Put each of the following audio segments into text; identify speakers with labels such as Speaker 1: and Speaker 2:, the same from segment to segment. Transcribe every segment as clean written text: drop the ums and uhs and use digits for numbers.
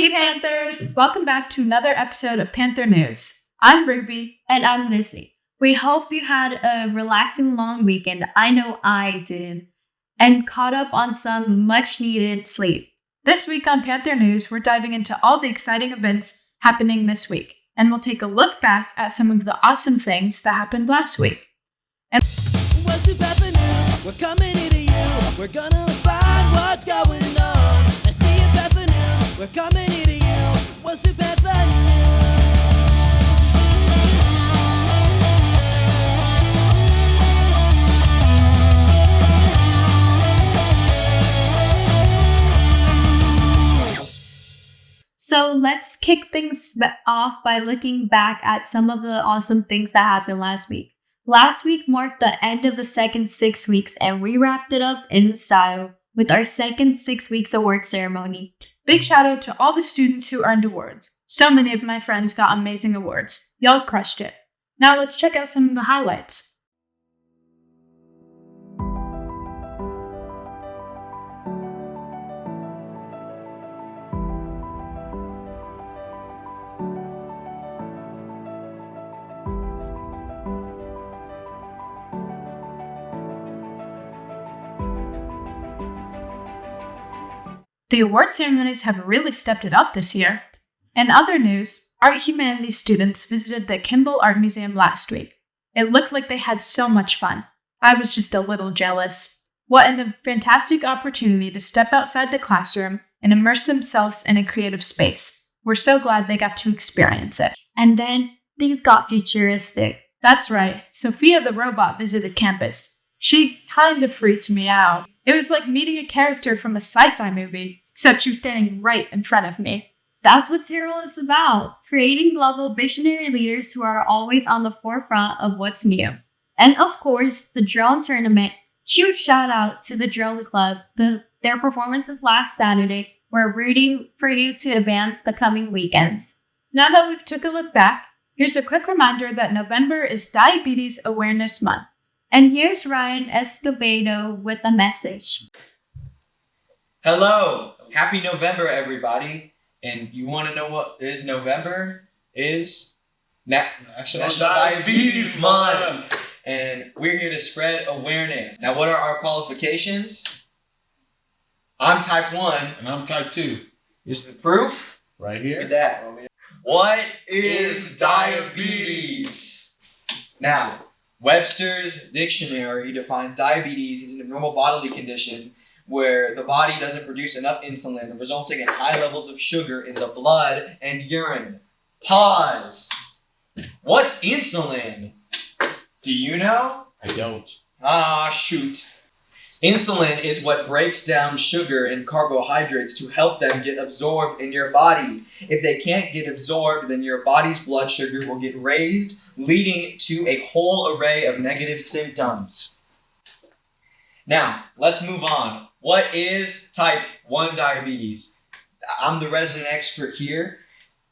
Speaker 1: Hey Panthers! Welcome back to another episode of Panther News. I'm Ruby.
Speaker 2: And I'm Lizzie. We hope you had a relaxing long weekend. I know I did. And caught up on some much needed sleep.
Speaker 1: This week on Panther News, we're diving into all the exciting events happening this week. And we'll take a look back at some of the awesome things that happened last week.
Speaker 3: What's the Panther News? We're coming into you. We're gonna find what's going on. I see you, Panther News. We're coming into you. What's the Panther News?
Speaker 2: So let's kick things off by looking back at some of the awesome things that happened last week. Last week marked the end of the second 6 weeks, and we wrapped it up in style with our second 6 weeks award ceremony.
Speaker 1: Big shout out to all the students who earned awards. So many of my friends got amazing awards. Y'all crushed it. Now let's check out some of the highlights. The award ceremonies have really stepped it up this year. In other news, art humanities students visited the Kimball Art Museum last week. It looked like they had so much fun. I was just a little jealous. What a fantastic opportunity to step outside the classroom and immerse themselves in a creative space. We're so glad they got to experience it.
Speaker 2: And then things got futuristic.
Speaker 1: That's right, Sophia the robot visited campus. She kind of freaked me out. It was like meeting a character from a sci-fi movie, except she was standing right in front of me.
Speaker 2: That's what Tyrrell is about, creating global visionary leaders who are always on the forefront of what's new. And of course, the drone tournament. Huge shout out to the drone club. Their performances last Saturday. We're rooting for you to advance the coming weekends.
Speaker 1: Now that we've took a look back, here's a quick reminder that November is Diabetes Awareness Month.
Speaker 2: And here's Ryan Escobedo with a message.
Speaker 4: Hello! Happy November, everybody. And you want to know what is November? Is National Diabetes Month. And we're here to spread awareness. Now, what are our qualifications? I'm type 1.
Speaker 5: And I'm type 2.
Speaker 4: Here's the proof.
Speaker 5: Right here.
Speaker 4: Look at that. What is diabetes? Now, Webster's dictionary defines diabetes as an abnormal bodily condition where the body doesn't produce enough insulin, resulting in high levels of sugar in the blood and urine. Pause. What's insulin? Do you know?
Speaker 5: I don't.
Speaker 4: Ah, shoot. Insulin is what breaks down sugar and carbohydrates to help them get absorbed in your body. If they can't get absorbed, then your body's blood sugar will get raised, leading to a whole array of negative symptoms. Now, let's move on. What is type 1 diabetes? I'm the resident expert here.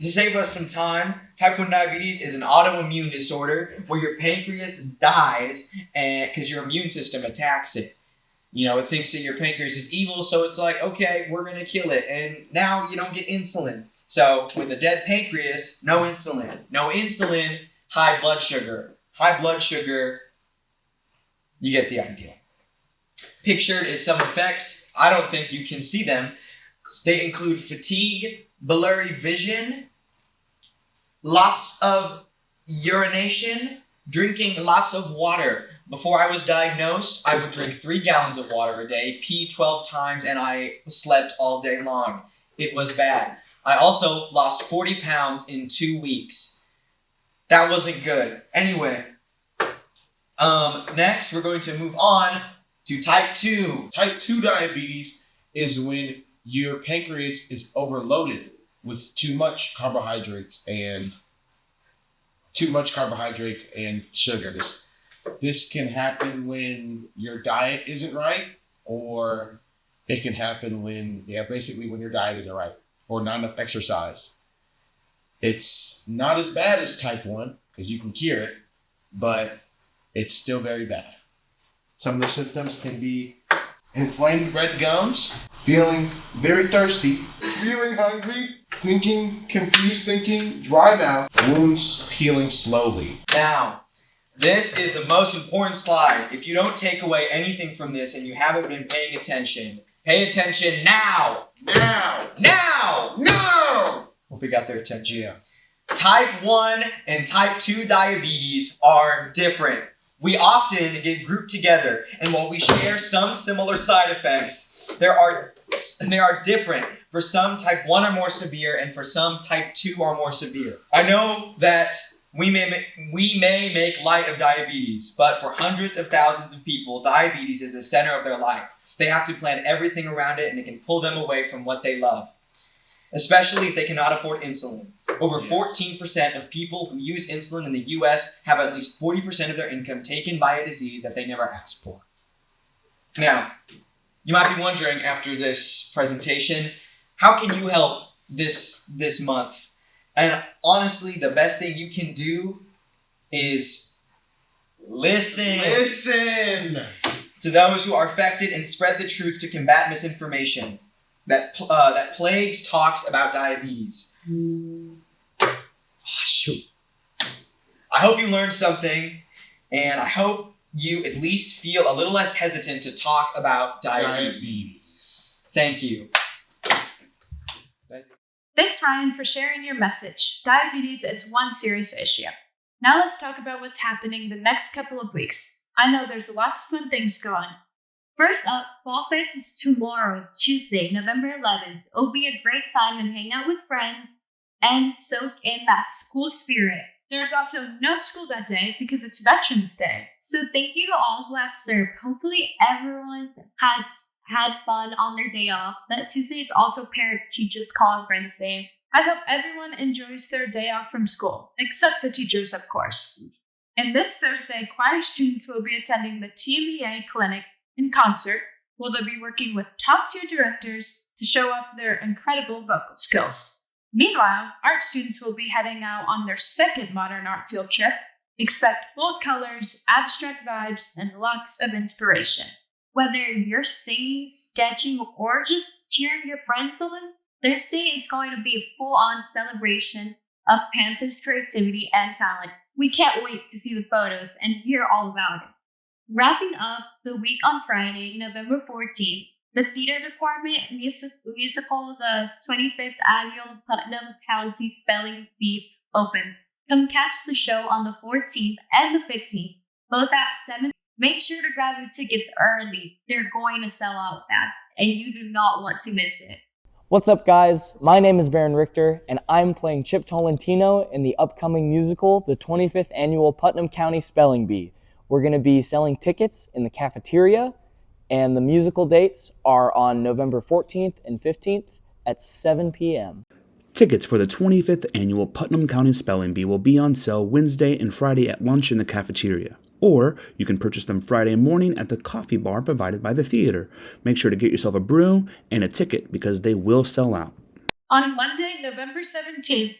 Speaker 4: To save us some time, type 1 diabetes is an autoimmune disorder where your pancreas dies because your immune system attacks it. You know, it thinks that your pancreas is evil, so it's like, okay, we're going to kill it. And now you don't get insulin. So with a dead pancreas, no insulin. No insulin, high blood sugar. High blood sugar, you get the idea. Pictured is some effects. I don't think you can see them. They include fatigue, blurry vision, lots of urination, drinking lots of water. Before I was diagnosed, I would drink 3 gallons of water a day, pee 12 times, and I slept all day long. It was bad. I also lost 40 pounds in 2 weeks. That wasn't good. Anyway, next we're going to move on to type 2.
Speaker 5: Type 2 diabetes is when your pancreas is overloaded with too much carbohydrates and sugar. This can happen when your diet isn't right, or it can happen when your diet isn't right, or not enough exercise. It's not as bad as type 1, because you can cure it, but it's still very bad. Some of the symptoms can be inflamed red gums, feeling very thirsty, feeling hungry, thinking, confused thinking, dry mouth, wounds healing slowly.
Speaker 4: Now, this is the most important slide. If you don't take away anything from this and you haven't been paying attention, pay attention now!
Speaker 5: Now!
Speaker 4: Now!
Speaker 5: No!
Speaker 4: Hope we got their attention.
Speaker 5: Yeah.
Speaker 4: Type 1 and type 2 diabetes are different. We often get grouped together, and while we share some similar side effects, they are different. For some, type 1 are more severe, and for some, type 2 are more severe. I know that we may make light of diabetes, but for hundreds of thousands of people, diabetes is the center of their life. They have to plan everything around it, and it can pull them away from what they love, especially if they cannot afford insulin. Over 14% of people who use insulin in the US have at least 40% of their income taken by a disease that they never asked for. Now, you might be wondering after this presentation, how can you help this month? And honestly, the best thing you can do is listen.
Speaker 5: Listen!
Speaker 4: To those who are affected and spread the truth to combat misinformation that plagues talks about diabetes. Shoot. I hope you learned something, and I hope you at least feel a little less hesitant to talk about diabetes. Thank you.
Speaker 1: Thanks, Ryan, for sharing your message. Diabetes is one serious issue. Now let's talk about what's happening the next couple of weeks. I know there's lots of fun things going.
Speaker 2: First up, Fall Fest is tomorrow, Tuesday, November 11th. It'll be a great time and hang out with friends and soak in that school spirit.
Speaker 1: There's also no school that day because it's Veterans Day.
Speaker 2: So thank you to all who have served. Hopefully everyone has had fun on their day off. That Tuesday is also Parent-Teachers Conference Day.
Speaker 1: I hope everyone enjoys their day off from school, except the teachers, of course. And this Thursday, choir students will be attending the TMEA clinic in concert, where they'll be working with top-tier directors to show off their incredible vocal skills. Meanwhile, art students will be heading out on their second modern art field trip. Expect bold colors, abstract vibes, and lots of inspiration.
Speaker 2: Whether you're singing, sketching, or just cheering your friends on, Thursday is going to be a full-on celebration of Panther's creativity and talent. We can't wait to see the photos and hear all about it. Wrapping up the week on Friday, November 14th, the Theater Department musical, the 25th Annual Putnam County Spelling Bee opens. Come catch the show on the 14th and the 15th, both at 7. Make sure to grab your tickets early. They're going to sell out fast, and you do not want to miss it.
Speaker 6: What's up, guys? My name is Baron Richter, and I'm playing Chip Tolentino in the upcoming musical, the 25th Annual Putnam County Spelling Bee. We're going to be selling tickets in the cafeteria, and the musical dates are on November 14th and 15th at 7 p.m.
Speaker 7: Tickets for the 25th Annual Putnam County Spelling Bee will be on sale Wednesday and Friday at lunch in the cafeteria. Or you can purchase them Friday morning at the coffee bar provided by the theater. Make sure to get yourself a brew and a ticket because they will sell out.
Speaker 1: On Monday, November 17th,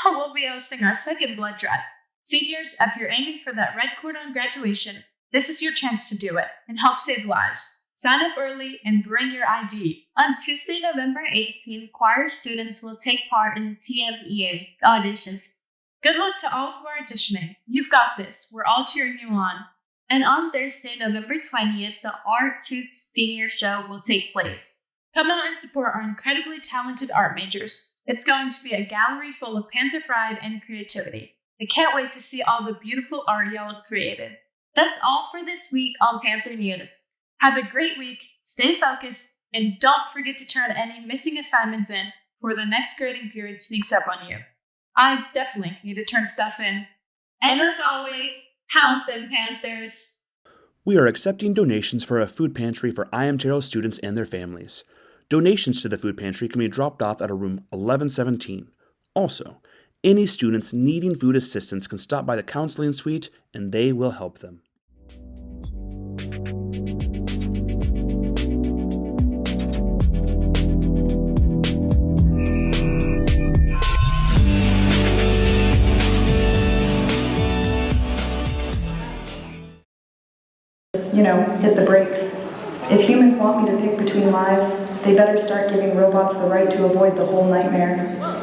Speaker 1: we'll be hosting our second blood drive. Seniors, if you're aiming for that red cord on graduation, this is your chance to do it and help save lives. Sign up early and bring your ID.
Speaker 2: On Tuesday, November 18th, choir students will take part in the TMEA auditions.
Speaker 1: Good luck to all who are auditioning. You've got this. We're all cheering you on.
Speaker 2: And on Thursday, November 20th, the Art Toots Senior Show will take place.
Speaker 1: Come out and support our incredibly talented art majors. It's going to be a gallery full of Panther pride and creativity. I can't wait to see all the beautiful art y'all have created.
Speaker 2: That's all for this week on Panther News.
Speaker 1: Have a great week, stay focused, and don't forget to turn any missing assignments in before the next grading period sneaks up on you. I definitely need to turn stuff in.
Speaker 2: And as always, Hounds and Panthers.
Speaker 7: We are accepting donations for a food pantry for IMTRO students and their families. Donations to the food pantry can be dropped off at room 1117. Also, any students needing food assistance can stop by the counseling suite and they will help them.
Speaker 8: Hit the brakes. If humans want me to pick between lives, They better start giving robots the right to avoid the whole nightmare.